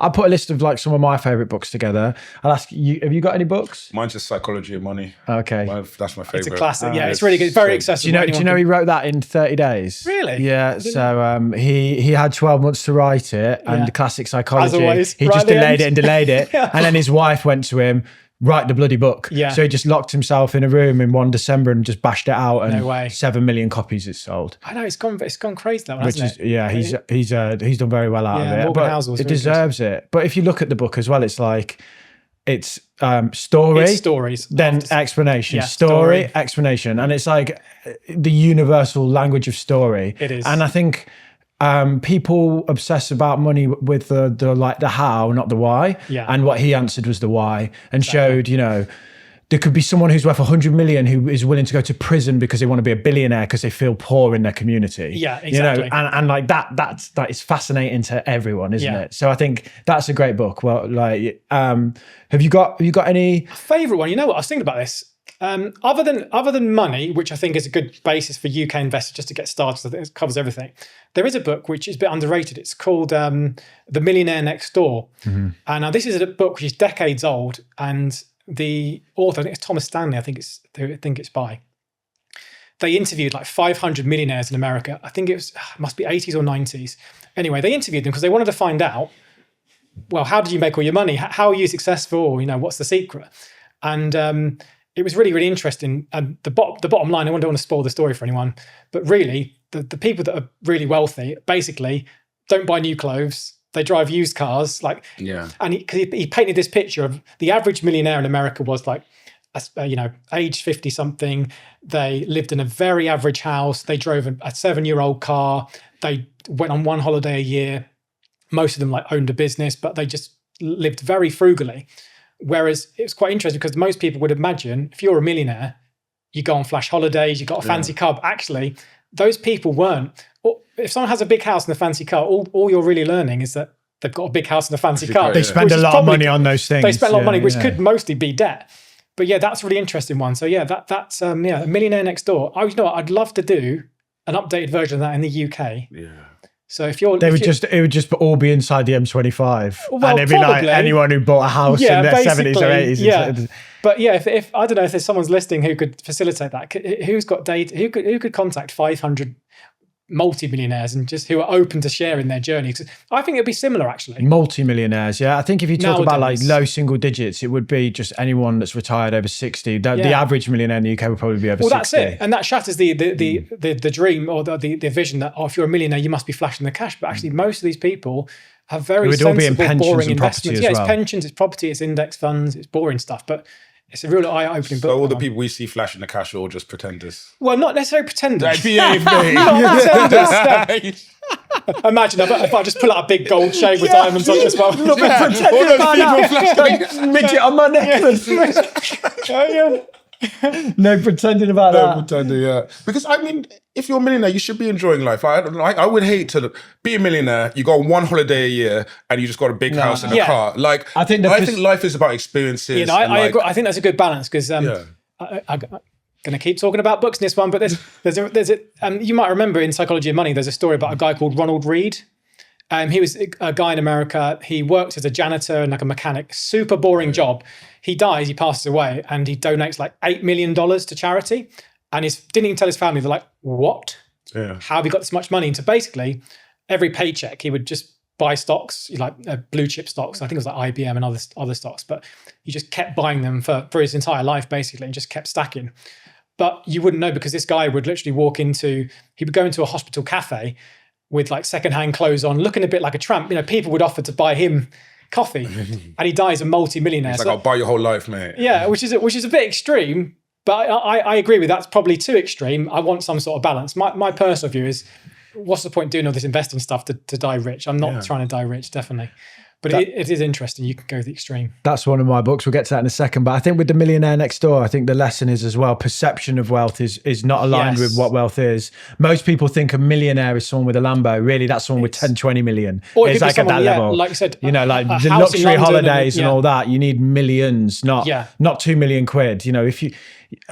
I'll put a list of like some of my favorite books together. I'll ask you, have you got any books? Mine's just Psychology of Money. Okay. That's my favorite. It's a classic. Yeah, it's really good. Very accessible. Do you know he wrote that in 30 days? Really? Yeah. So he had 12 months to write it, and the classic Psychology. As always, he right just at the delayed end. it, and then his wife went to him, write the bloody book. Yeah. So he just locked himself in a room in one December and just bashed it out, and No way. 7 million copies it sold. I know it's gone crazy that one, Which hasn't is it? he's done very well out of it. Morgan But Housel was it very deserves it. But if you look at the book as well, it's like it's story, It's stories, then explanation, Yeah, story, story. explanation, and it's like the universal language of story. It is. And I think people obsess about money with the like the how, not the why. Yeah. And what he answered was the why, and showed, you know, there could be someone who's worth 100 million who is willing to go to prison because they want to be a billionaire because they feel poor in their community. Yeah, exactly. You know, and like that is fascinating to everyone, isn't Yeah. it? So I think that's a great book. Well, like, have you got any? Favorite one? You know what? I was thinking about this. Other than money, which I think is a good basis for UK investors just to get started, so it covers everything. There is a book which is a bit underrated. It's called The Millionaire Next Door, and this is a book which is decades old. And the author, I think it's Thomas Stanley. I think it's by. They interviewed like 500 millionaires in America. I think it must be 80s or 90s. Anyway, they interviewed them because they wanted to find out, well, how did you make all your money? How are you successful? Or, you know, what's the secret? And it was really, really interesting. And the bottom line, I don't want to spoil the story for anyone, but really, the people that are really wealthy basically don't buy new clothes. They drive used cars. And he painted this picture of the average millionaire in America was like, age 50 something. They lived in a very average house. They drove a 7-year-old car. They went on one holiday a year. Most of them like owned a business, but they just lived very frugally. Whereas it was quite interesting because most people would imagine if you're a millionaire, you go on flash holidays, you got a fancy car. Actually, those people weren't. If someone has a big house and a fancy car, all you're really learning is that they've got a big house and a fancy car. They spend a lot of money on those things. They spend a lot of money, which could mostly be debt. But yeah, that's a really interesting one. So yeah, that's A Millionaire Next Door. You know what? I'd love to do an updated version of that in the UK. Yeah. So it would just all be inside the M25, Well, and it'd be like anyone who bought a house in the 70s or 80s. Yeah. But yeah, if I don't know if there's someone's listening who could facilitate that, who's got data, who could contact 500 multi-millionaires and just who are open to sharing their journey. I think it'd be similar actually. Multi-millionaires, yeah. I think if you talk about like Nowadays. low single digits, it would be just anyone that's retired over 60. The average millionaire in the UK would probably be over 60. Well, that's it. And that shatters the dream or the vision that, if you're a millionaire, you must be flashing the cash. But actually, most of these people have very sensible, boring investments. Yeah, it's pensions, it's property, it's index funds, it's boring stuff. But it's a real eye-opening book. So all the people we see flashing the cash are all just pretenders. Well, not necessarily pretenders. Like, behave, mate. Not pretenders. Imagine if I just pull out a big gold chain with diamonds on it as well. Pretending about that. Midget on my necklace. No pretending about that. Pretending, yeah. Because I mean, if you're a millionaire, you should be enjoying life. I would hate to be a millionaire. You go on one holiday a year and you just got a big house and a car. Like I think life is about experiences. You know, I agree. I think that's a good balance because I'm going to keep talking about books in this one. But there's a you might remember in Psychology of Money, there's a story about a guy called Ronald Reed. He was a guy in America. He worked as a janitor and like a mechanic, super boring job. He dies, he passes away, and he donates like $8 million to charity. And he didn't even tell his family. They're like, what? Yeah. How have you got this much money? And so basically, every paycheck, he would just buy stocks, like blue chip stocks. I think it was like IBM and other stocks. But he just kept buying them for his entire life, basically, and just kept stacking. But you wouldn't know because this guy would literally he would go into a hospital cafe with like secondhand clothes on, looking a bit like a tramp. You know, people would offer to buy him coffee, and he dies a multi-millionaire. It's like, I'll buy your whole life, mate. Yeah, which is a bit extreme, but I agree with that's probably too extreme. I want some sort of balance. My personal view is, what's the point doing all this investing stuff to die rich? I'm not trying to die rich, definitely. But it is interesting. You can go the extreme. That's one of my books. We'll get to that in a second. But I think with The Millionaire Next Door, I think the lesson is as well, perception of wealth is not aligned with what wealth is. Most people think a millionaire is someone with a Lambo. Really, that's someone with 10, 20 million. Or it's like at that level. Like you said, you know, like the luxury holidays and all that. You need millions, not 2 million quid. You know,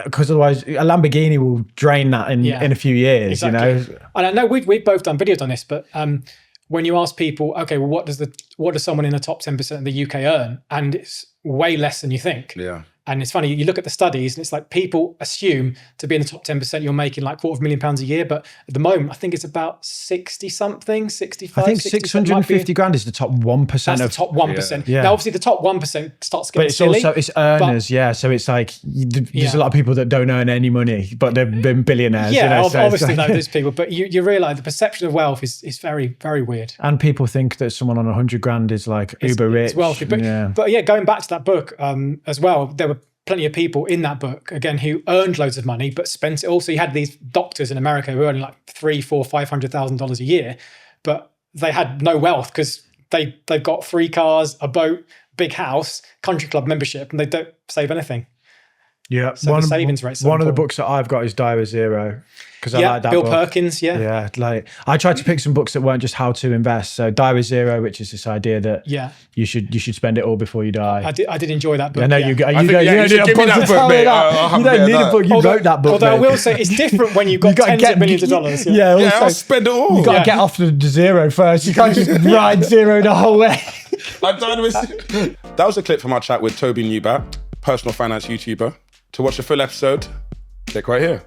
because otherwise a Lamborghini will drain that in a few years. Exactly. You know, and I know we've both done videos on this, but when you ask people, okay, well, what does someone in the top 10% of the UK earn? And it's way less than you think. Yeah. And it's funny, you look at the studies and it's like people assume to be in the top 10%, you're making like £250,000 a year. But at the moment, I think it's about 60 something, 65. I think 650 grand is the top 1%. That's the top 1%. Yeah. Now, obviously, the top 1% starts getting But it's silly. also, it's earners, yeah. So it's like, there's a lot of people that don't earn any money, but they've been billionaires. Yeah, you know, so obviously, like, those people. But you realise the perception of wealth is very, very weird. And people think that someone on 100 grand is like uber rich. It's wealthy. But yeah, going back to that book as well, there were plenty of people in that book, again, who earned loads of money, but spent it all. So you had these doctors in America who earned like $300,000, $400,000, $500,000 a year, but they had no wealth because they've got 3 cars, a boat, big house, country club membership, and they don't save anything. Yeah, so the savings rate. One of the books that I've got is Diary Zero, because I like that Bill book. Perkins. Yeah, like I tried to pick some books that weren't just how to invest. So Diary Zero, which is this idea that you should spend it all before you die. I did enjoy that book. I know you don't need give me that book, mate. You don't need a book. You wrote that book. Although I will say it's different when you've got tens of millions of dollars. I'll spend it all. You got to get off to zero first. You can't just ride zero the whole way. That was a clip from our chat with Toby Newbat, personal finance YouTuber. To watch the full episode, click right here.